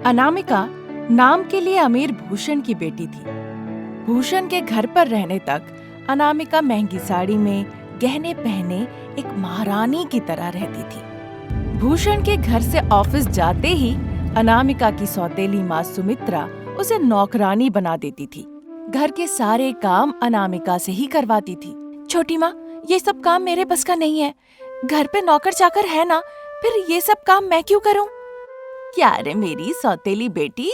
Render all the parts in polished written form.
अनामिका नाम के लिए अमीर भूषण की बेटी थी। भूषण के घर पर रहने तक अनामिका महंगी साड़ी में गहने पहने एक महारानी की तरह रहती थी। भूषण के घर से ऑफिस जाते ही अनामिका की सौतेली माँ सुमित्रा उसे नौकरानी बना देती थी। घर के सारे काम अनामिका से ही करवाती थी। छोटी माँ, ये सब काम मेरे बस का नहीं है। घर पे नौकर चाकर है ना, फिर ये सब काम मैं क्यों करूं? क्या रे मेरी सौतेली बेटी,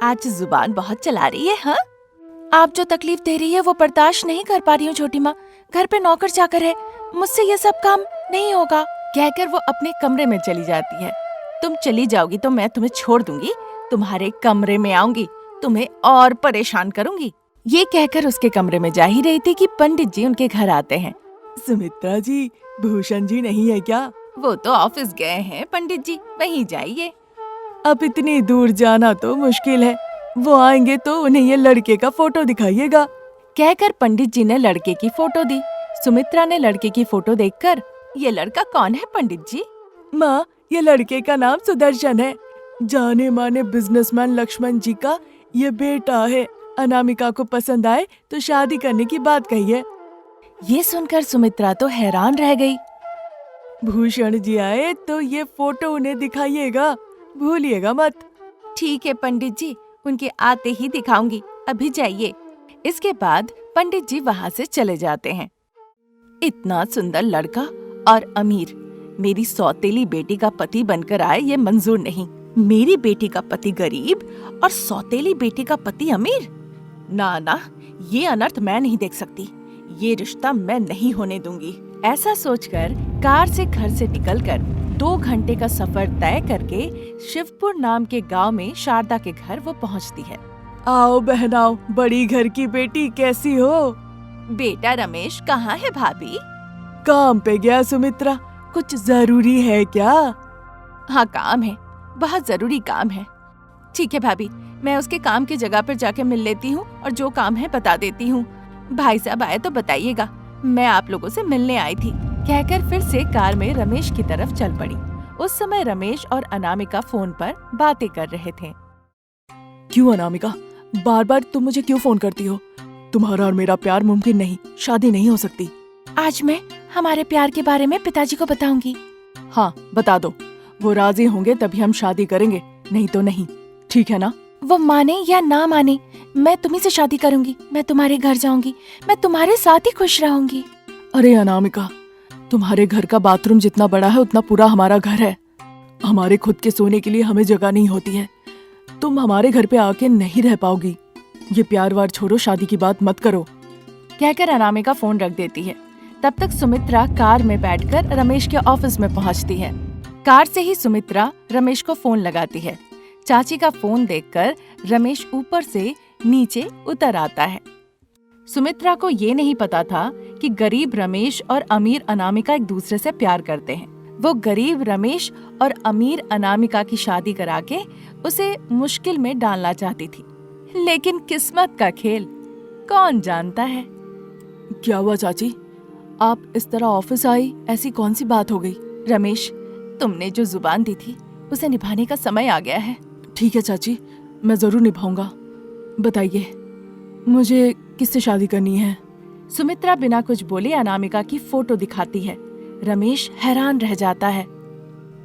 आज जुबान बहुत चला रही है। हाँ, आप जो तकलीफ दे रही है वो बर्दाश्त नहीं कर पा रही हूँ छोटी माँ। घर पे नौकर चाकर है, मुझसे ये सब काम नहीं होगा, कहकर वो अपने कमरे में चली जाती है। तुम चली जाओगी तो मैं तुम्हें छोड़ दूंगी, तुम्हारे कमरे में आऊंगी, तुम्हें और परेशान करूंगी। ये कहकर उसके कमरे में जा ही रही थी कि पंडित जी उनके घर आते हैं। सुमित्रा जी, भूषण जी नहीं है क्या? वो तो ऑफिस गए हैं पंडित जी, वहीं जाइए। अब इतनी दूर जाना तो मुश्किल है, वो आएंगे तो उन्हें ये लड़के का फोटो दिखाइएगा। कहकर पंडित जी ने लड़के की फोटो दी। सुमित्रा ने लड़के की फोटो देखकर, ये लड़का कौन है पंडित जी? माँ, ये लड़के का नाम सुदर्शन है, जाने माने बिजनेसमैन लक्ष्मण जी का ये बेटा है। अनामिका को पसंद आए तो शादी करने की बात कही है। ये सुनकर सुमित्रा तो हैरान रह गई। भूषण जी आए तो ये फोटो उन्हें दिखाइएगा, भूलिएगा मत। ठीक है पंडित जी, उनके आते ही दिखाऊंगी, अभी जाइए। इसके बाद पंडित जी वहाँ से चले जाते हैं। इतना सुंदर लड़का और अमीर मेरी सौतेली बेटी का पति बनकर आए, ये मंजूर नहीं। मेरी बेटी का पति गरीब और सौतेली बेटी का पति अमीर, ना ना, ये अनर्थ मैं नहीं देख सकती। ये रिश्ता मैं नहीं होने दूंगी। ऐसा सोचकर कार से घर से निकलकर 2 घंटे का सफर तय करके शिवपुर नाम के गांव में शारदा के घर वो पहुंचती है। आओ बहनाओ, बड़ी घर की बेटी, कैसी हो? बेटा रमेश कहाँ है भाभी? काम पे गया सुमित्रा, कुछ जरूरी है क्या? हाँ काम है, बहुत जरूरी काम है। ठीक है भाभी, मैं उसके काम की जगह पर जाके मिल लेती हूँ और जो काम है बता देती हूँ। भाई साहब आए तो बताइएगा, मैं आप लोगों से मिलने आई थी। कहकर फिर से कार में रमेश की तरफ चल पड़ी। उस समय रमेश और अनामिका फोन पर बातें कर रहे थे। क्यों अनामिका, बार बार तुम मुझे क्यों फोन करती हो? तुम्हारा और मेरा प्यार मुमकिन नहीं, शादी नहीं हो सकती। आज मैं हमारे प्यार के बारे में पिताजी को बताऊंगी। हाँ बता दो, वो राजी होंगे तभी हम शादी करेंगे, नहीं तो नहीं, ठीक है ना? वो माने या ना माने, मैं तुम्ही से शादी करूंगी। मैं तुम्हारे घर जाऊंगी, मैं तुम्हारे साथ ही खुश रहूंगी। अरे अनामिका, तुम्हारे घर का बाथरूम जितना बड़ा है उतना पूरा हमारा घर है। हमारे खुद के सोने के लिए हमें जगह नहीं होती है। तुम हमारे घर पे आके नहीं रह पाओगी। ये प्यार वार छोड़ो, शादी की बात मत करो। कहकर अनामिका फोन रख देती है। तब तक सुमित्रा कार में बैठकर रमेश के ऑफिस में पहुंचती है। कार से ही सुमित्रा रमेश को फोन लगाती है। चाची का फोन देखकर रमेश ऊपर से नीचे उतर आता है। सुमित्रा को ये नहीं पता था कि गरीब रमेश और अमीर अनामिका एक दूसरे से प्यार करते हैं। वो गरीब रमेश और अमीर अनामिका की शादी करा के उसे मुश्किल में डालना चाहती थी, लेकिन किस्मत का खेल कौन जानता है। क्या हुआ चाची, आप इस तरह ऑफिस आई, ऐसी कौन सी बात हो गई? रमेश, तुमने जो जुबान दी थी उसे निभाने का समय आ गया है। ठीक है चाची, मैं जरूर निभाऊंगा। बताइए, मुझे किससे शादी करनी है? सुमित्रा बिना कुछ बोले अनामिका की फोटो दिखाती है। रमेश हैरान रह जाता है।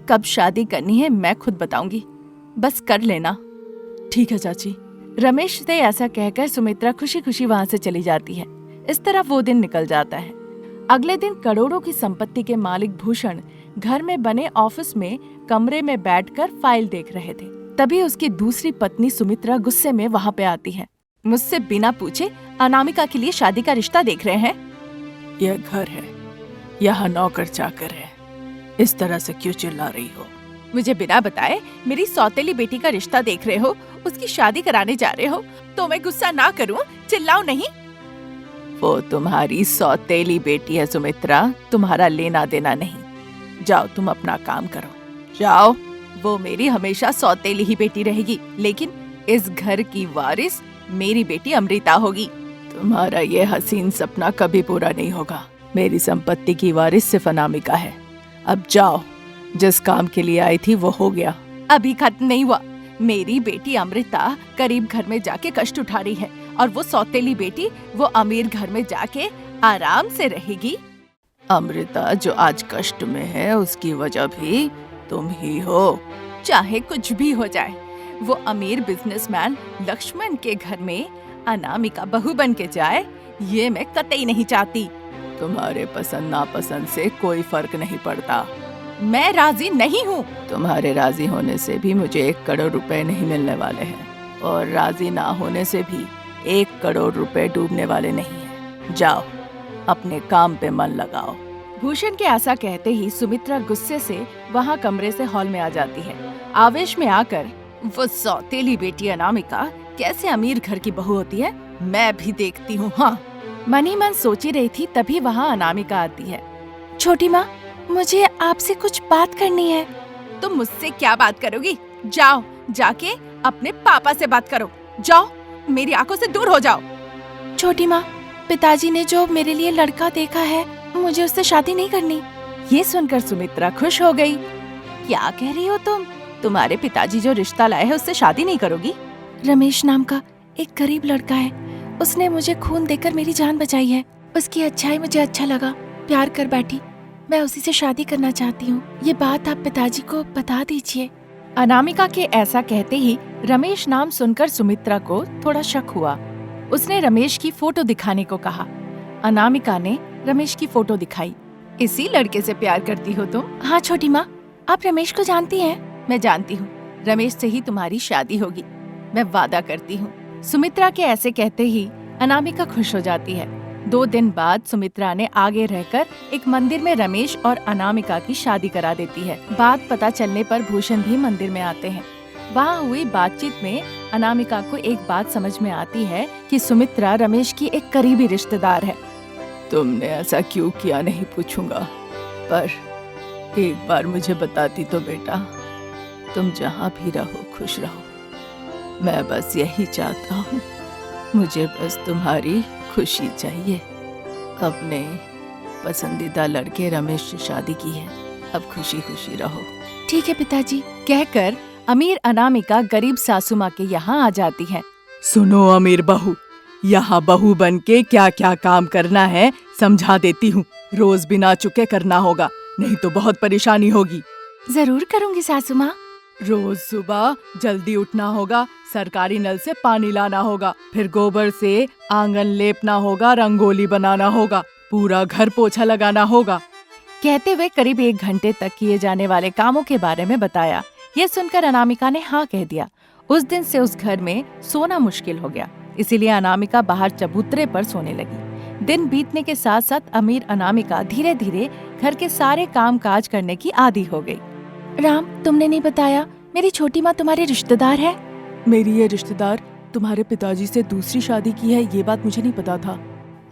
कब शादी करनी है मैं खुद बताऊंगी, बस कर लेना। ठीक है चाची। रमेश से ऐसा कहकर सुमित्रा खुशी खुशी वहाँ से चली जाती है। इस तरह वो दिन निकल जाता है। अगले दिन करोड़ों की संपत्ति के मालिक भूषण घर में बने ऑफिस में कमरे में बैठकर फाइल देख रहे थे। तभी उसकी दूसरी पत्नी सुमित्रा गुस्से में वहाँ पे आती है। मुझसे बिना पूछे अनामिका के लिए शादी का रिश्ता देख रहे हैं? यह घर है, यहाँ नौकर चाकर है, इस तरह से क्यों चिल्ला रही हो? मुझे बिना बताए मेरी सौतेली बेटी का रिश्ता देख रहे हो, उसकी शादी कराने जा रहे हो, तो मैं गुस्सा ना करूं? चिल्लाओ नहीं। वो तुम्हारी सौतेली बेटी है सुमित्रा, तुम्हारा लेना देना नहीं। जाओ तुम अपना काम करो, जाओ। वो मेरी हमेशा सौतेली ही बेटी रहेगी, लेकिन इस घर की वारिस मेरी बेटी अमृता होगी। तुम्हारा ये हसीन सपना कभी पूरा नहीं होगा। मेरी संपत्ति की वारिस सिर्फ अनामिका है। अब जाओ, जिस काम के लिए आई थी वो हो गया। अभी खत्म नहीं हुआ। मेरी बेटी अमृता गरीब घर में जाके कष्ट उठा रही है और वो सौतेली बेटी वो अमीर घर में जाके आराम से रहेगी। अमृता जो आज कष्ट में है उसकी वजह भी तुम ही हो। चाहे कुछ भी हो जाए, वो अमीर बिजनेसमैन लक्ष्मण के घर में अनामिका बहू बन के जाए, ये मैं कतई नहीं चाहती। तुम्हारे पसंद नापसंद से कोई फर्क नहीं पड़ता। मैं राजी नहीं हूँ। तुम्हारे राजी होने से भी मुझे 1 करोड़ रुपए नहीं मिलने वाले हैं और राजी ना होने से भी 1 करोड़ रुपए डूबने वाले नहीं हैं। जाओ अपने काम पे मन लगाओ। भूषण के ऐसा कहते ही सुमित्रा गुस्से से वहाँ कमरे से हॉल में आ जाती है। आवेश में आकर वो सौतेली बेटी अनामिका कैसे अमीर घर की बहू होती है, मैं भी देखती हूँ। हाँ, मन ही मन सोची रही थी, तभी वहाँ अनामिका आती है। छोटी माँ, मुझे आपसे कुछ बात करनी है। तुम मुझसे क्या बात करोगी? जाओ जाके अपने पापा से बात करो। जाओ, मेरी आंखों से दूर हो जाओ। छोटी माँ, पिताजी ने जो मेरे लिए लड़का देखा है, मुझे उससे शादी नहीं करनी। ये सुनकर सुमित्रा खुश हो गई। क्या कह रही हो तुम? तुम्हारे पिताजी जो रिश्ता लाए हैं उससे शादी नहीं करोगी? रमेश नाम का एक गरीब लड़का है, उसने मुझे खून देकर मेरी जान बचाई है। उसकी अच्छाई मुझे अच्छा लगा, प्यार कर बैठी। मैं उसी से शादी करना चाहती हूँ। ये बात आप पिताजी को बता दीजिए। अनामिका के ऐसा कहते ही रमेश नाम सुनकर सुमित्रा को थोड़ा शक हुआ। उसने रमेश की फोटो दिखाने को कहा। अनामिका ने रमेश की फोटो दिखाई। इसी लड़के से प्यार करती हो तुम? हाँ छोटी माँ, आप रमेश को जानती हैं? मैं जानती हूँ, रमेश से ही तुम्हारी शादी होगी, मैं वादा करती हूँ। सुमित्रा के ऐसे कहते ही अनामिका खुश हो जाती है। 2 दिन बाद सुमित्रा ने आगे रहकर एक मंदिर में रमेश और अनामिका की शादी करा देती है। बात पता चलने पर भूषण भी मंदिर में आते हैं। वहाँ हुई बातचीत में अनामिका को एक बात समझ में आती है कि सुमित्रा रमेश की एक करीबी रिश्तेदार है। तुमने ऐसा क्यों किया नहीं पूछूंगा, पर एक बार मुझे बताती तो बेटा। तुम जहाँ भी रहो खुश रहो। मैं बस यही चाहता हूँ, मुझे बस तुम्हारी खुशी चाहिए। अपने पसंदीदा लड़के रमेश से शादी की है, अब खुशी खुशी रहो। ठीक है पिताजी, कहकर अमीर अनामिका गरीब सासू माँ के यहाँ आ जाती है। सुनो अमीर बहू, यहाँ बहू बन के क्या क्या काम करना है समझा देती हूँ। रोज बिना चुके करना होगा, नहीं तो बहुत परेशानी होगी। जरूर करूँगी सासू माँ। रोज सुबह जल्दी उठना होगा, सरकारी नल से पानी लाना होगा, फिर गोबर से आंगन लेपना होगा, रंगोली बनाना होगा, पूरा घर पोछा लगाना होगा। कहते हुए करीब 1 घंटे तक किए जाने वाले कामों के बारे में बताया। ये सुनकर अनामिका ने हाँ कह दिया। उस दिन से उस घर में सोना मुश्किल हो गया, इसीलिए अनामिका बाहर चबूतरे पर सोने लगी। दिन बीतने के साथ साथ अमीर अनामिका धीरे धीरे घर के सारे काम काज करने की आदी हो गई। राम, तुमने नहीं बताया, मेरी छोटी माँ तुम्हारे रिश्तेदार है? मेरी ये रिश्तेदार तुम्हारे पिताजी से दूसरी शादी की है, ये बात मुझे नहीं पता था।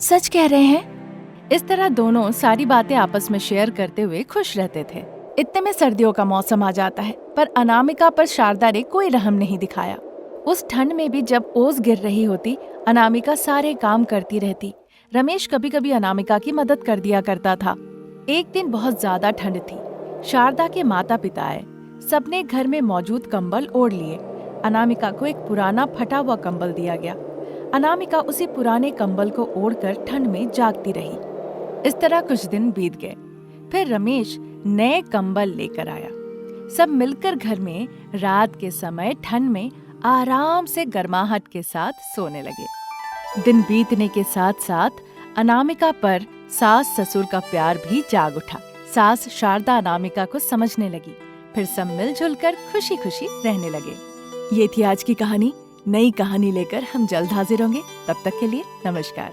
सच कह रहे हैं? इस तरह दोनों सारी बातें आपस में शेयर करते हुए खुश रहते थे। इतने में सर्दियों का मौसम आ जाता है, पर अनामिका पर शारदा ने कोई रहम नहीं दिखाया। उस ठंड में भी जब ओस गिर रही होती, अनामिका सारे काम करती रहती। रमेश कभी कभी अनामिका की मदद कर दिया करता था। एक दिन बहुत ज्यादा ठंड थी। शारदा के माता पिता आए, सबने घर में मौजूद कंबल ओढ़ लिए। अनामिका को एक पुराना फटा हुआ कंबल दिया गया। अनामिका उसी पुराने कंबल को ओढ़कर ठंड में जागती रही। इस तरह कुछ दिन बीत गए। फिर रमेश नए कंबल लेकर आया। सब मिलकर घर में रात के समय ठंड में आराम से गर्माहट के साथ सोने लगे। दिन बीतने के साथ साथ अनामिका पर सास ससुर का प्यार भी जाग उठा। सास शारदा अनामिका को समझने लगी। फिर सब मिलजुल कर खुशी खुशी रहने लगे। ये थी आज की कहानी। नई कहानी लेकर हम जल्द हाजिर होंगे। तब तक के लिए नमस्कार।